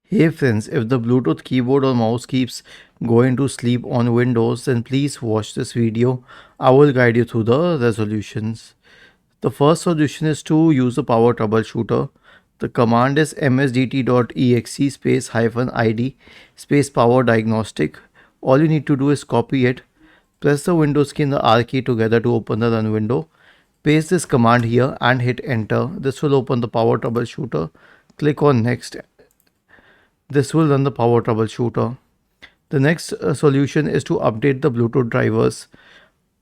Hey friends, if the Bluetooth keyboard or mouse keeps going to sleep on Windows, then please watch this video. I will guide you through the resolutions. The first solution is to use a power troubleshooter. The command is msdt.exe space hyphen id space power diagnostic. All you need to do is copy it. Press the Windows key and the R key together to open the run window. Paste this command here and hit enter. This will open the power troubleshooter. Click on next. This will run the power troubleshooter. The next solution is to update the Bluetooth drivers.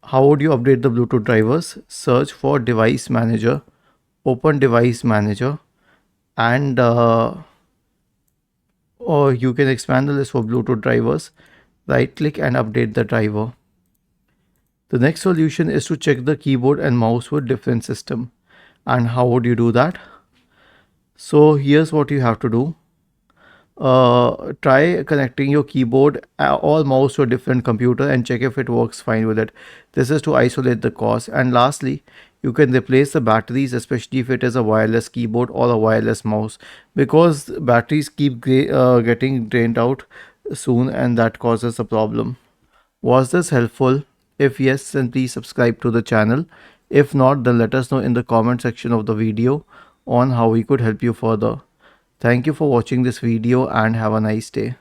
How would you update the Bluetooth drivers? Search for device manager, open device manager, and or you can expand the list for Bluetooth drivers. Right click and update the driver. The next solution is to check the keyboard and mouse with different system. And how would you do that? So here's what you have to do. Try connecting your keyboard or mouse to a different computer and check if it works fine with it. This is to isolate the cause. And lastly, you can replace the batteries, especially if it is a wireless keyboard or a wireless mouse, because batteries keep getting drained out soon and that causes a problem. Was this helpful? If yes, then please subscribe to the channel. If not, then let us know in the comment section of the video on how we could help you further. Thank you for watching this video and have a nice day.